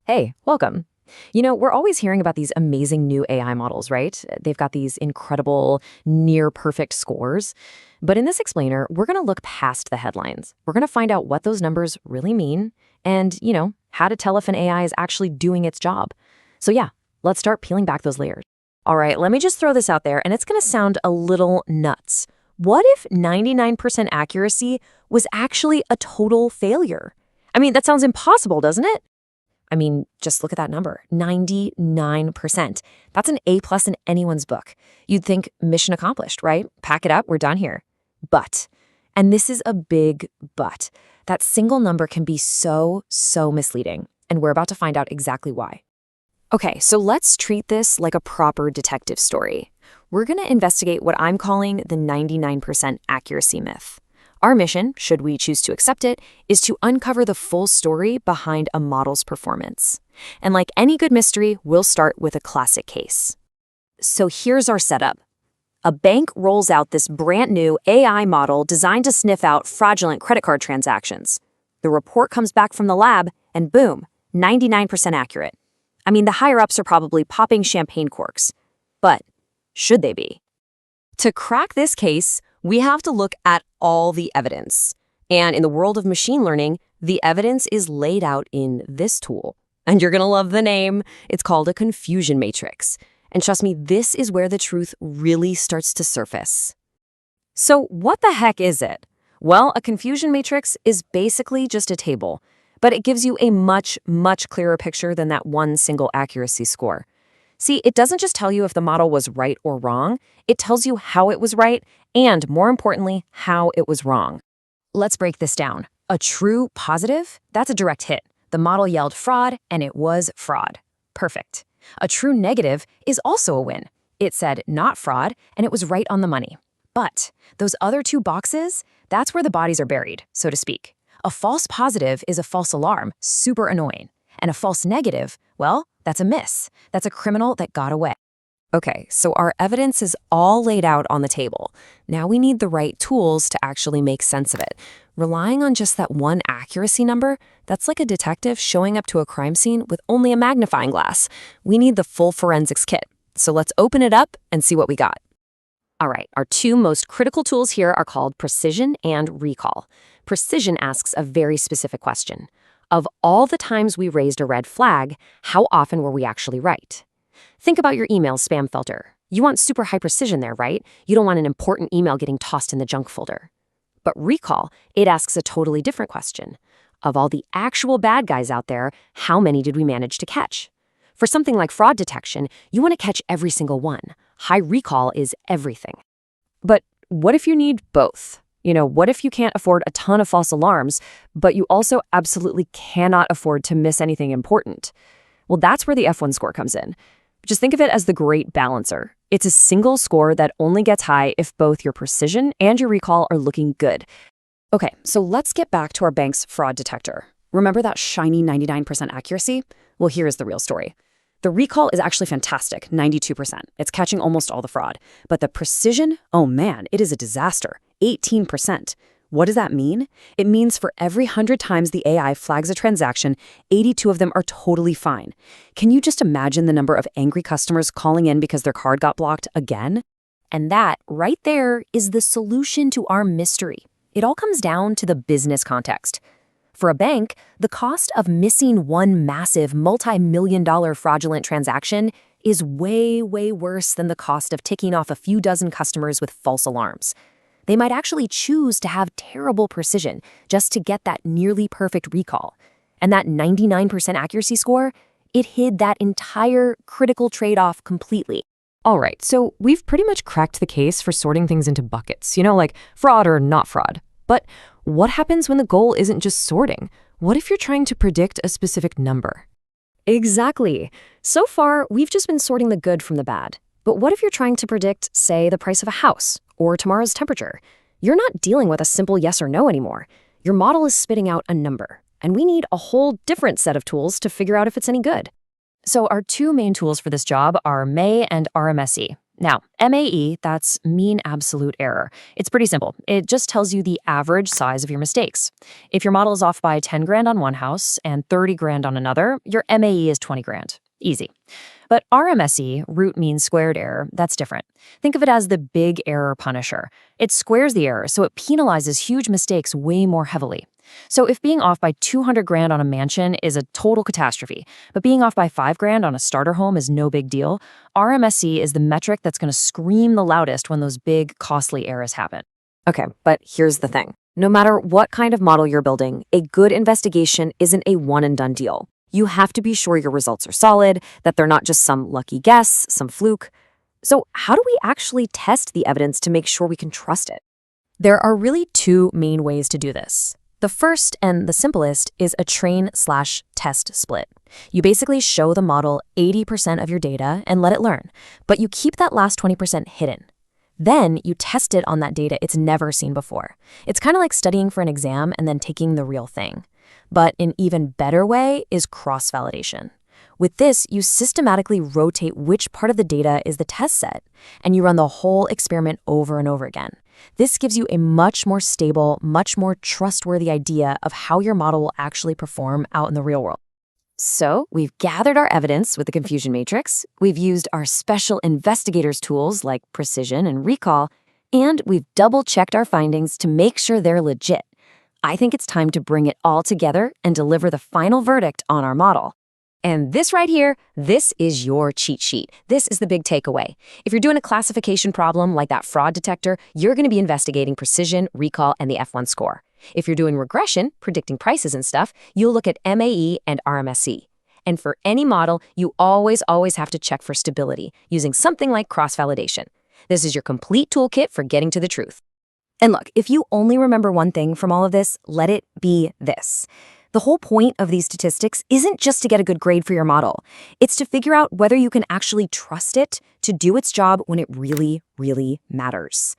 Hey, welcome. We're always hearing about these amazing new AI models, right? They've got these incredible, near perfect scores. But in this explainer, we're going to look past the headlines. We're going to find out what those numbers really mean and, how to tell if an AI is actually doing its job. So, yeah, let's start peeling back those layers. All right, let me just throw this out there, and it's going to sound a little nuts. What if 99% accuracy was actually a total failure? I mean, that sounds impossible, doesn't it? Just look at that number, 99%. That's an A+ in anyone's book. You'd think mission accomplished, right? Pack it up, we're done here. But, and this is a big but, that single number can be so misleading, and we're about to find out exactly why. Okay, so let's treat this like a proper detective story. We're going to investigate what I'm calling the 99% accuracy myth. Our mission, should we choose to accept it, is to uncover the full story behind a model's performance. And like any good mystery, we'll start with a classic case. So here's our setup. A bank rolls out this brand new AI model designed to sniff out fraudulent credit card transactions. The report comes back from the lab, and boom, 99% accurate. The higher-ups are probably popping champagne corks. But should they be? To crack this case, we have to look at all the evidence. And in the world of machine learning, the evidence is laid out in this tool. And you're going to love the name. It's called a confusion matrix. And trust me, this is where the truth really starts to surface. So what the heck is it? Well, a confusion matrix is basically just a table, but it gives you a much clearer picture than that one single accuracy score. See, it doesn't just tell you if the model was right or wrong, it tells you how it was right and, more importantly, how it was wrong. Let's break this down. A true positive, that's a direct hit. The model yelled fraud, and it was fraud. Perfect. A true negative is also a win. It said not fraud, and it was right on the money. But those other two boxes, that's where the bodies are buried, so to speak. A false positive is a false alarm, super annoying. And a false negative, well, that's a miss. That's a criminal that got away. Okay, so our evidence is all laid out on the table. Now we need the right tools to actually make sense of it. Relying on just that one accuracy number, that's like a detective showing up to a crime scene with only a magnifying glass. We need the full forensics kit. So let's open it up and see what we got. All right, our two most critical tools here are called precision and recall. Precision asks a very specific question. Of all the times we raised a red flag, how often were we actually right? Think about your email spam filter. You want super high precision there, right? You don't want an important email getting tossed in the junk folder. But recall, it asks a totally different question. Of all the actual bad guys out there, how many did we manage to catch? For something like fraud detection, you want to catch every single one. High recall is everything. But what if you need both? What if you can't afford a ton of false alarms, but you also absolutely cannot afford to miss anything important? Well, that's where the F1 score comes in. Just think of it as the great balancer. It's a single score that only gets high if both your precision and your recall are looking good. Okay, so let's get back to our bank's fraud detector. Remember that shiny 99% accuracy? Well, here is the real story. The recall is actually fantastic, 92%. It's catching almost all the fraud. But the precision, oh man, it is a disaster, 18%. What does that mean? It means for every 100 times the AI flags a transaction, 82 of them are totally fine. Can you just imagine the number of angry customers calling in because their card got blocked again? And that, right there, is the solution to our mystery. It all comes down to the business context. For a bank, the cost of missing one massive multi-million-dollar fraudulent transaction is way worse than the cost of ticking off a few dozen customers with false alarms. They might actually choose to have terrible precision just to get that nearly perfect recall. And that 99% accuracy score, it hid that entire critical trade-off completely. All right, so we've pretty much cracked the case for sorting things into buckets, like fraud or not fraud. But what happens when the goal isn't just sorting? What if you're trying to predict a specific number? Exactly. So far, we've just been sorting the good from the bad. But what if you're trying to predict, say, the price of a house or tomorrow's temperature? You're not dealing with a simple yes or no anymore. Your model is spitting out a number, and we need a whole different set of tools to figure out if it's any good. So our two main tools for this job are ME and RMSE. Now, MAE, that's mean absolute error. It's pretty simple. It just tells you the average size of your mistakes. If your model is off by 10 grand on one house and 30 grand on another, your MAE is 20 grand. Easy. But RMSE, root mean squared error, that's different. Think of it as the big error punisher. It squares the error, so it penalizes huge mistakes way more heavily. So if being off by 200 grand on a mansion is a total catastrophe, but being off by 5 grand on a starter home is no big deal, RMSE is the metric that's going to scream the loudest when those big, costly errors happen. Okay, but here's the thing. No matter what kind of model you're building, a good investigation isn't a one-and-done deal. You have to be sure your results are solid, that they're not just some lucky guess, some fluke. So how do we actually test the evidence to make sure we can trust it? There are really two main ways to do this. The first and the simplest is a train/test split. You basically show the model 80% of your data and let it learn, but you keep that last 20% hidden. Then you test it on that data it's never seen before. It's kind of like studying for an exam and then taking the real thing. But an even better way is cross-validation. With this, you systematically rotate which part of the data is the test set, and you run the whole experiment over and over again. This gives you a much more stable, much more trustworthy idea of how your model will actually perform out in the real world. So we've gathered our evidence with the confusion matrix, we've used our special investigators tools like precision and recall, and we've double-checked our findings to make sure they're legit. I think it's time to bring it all together and deliver the final verdict on our model. And this right here, this is your cheat sheet. This is the big takeaway. If you're doing a classification problem like that fraud detector, you're going to be investigating precision, recall, and the F1 score. If you're doing regression, predicting prices and stuff, you'll look at MAE and RMSE. And for any model, you always have to check for stability using something like cross-validation. This is your complete toolkit for getting to the truth. And look, if you only remember one thing from all of this, let it be this. The whole point of these statistics isn't just to get a good grade for your model. It's to figure out whether you can actually trust it to do its job when it really, really matters.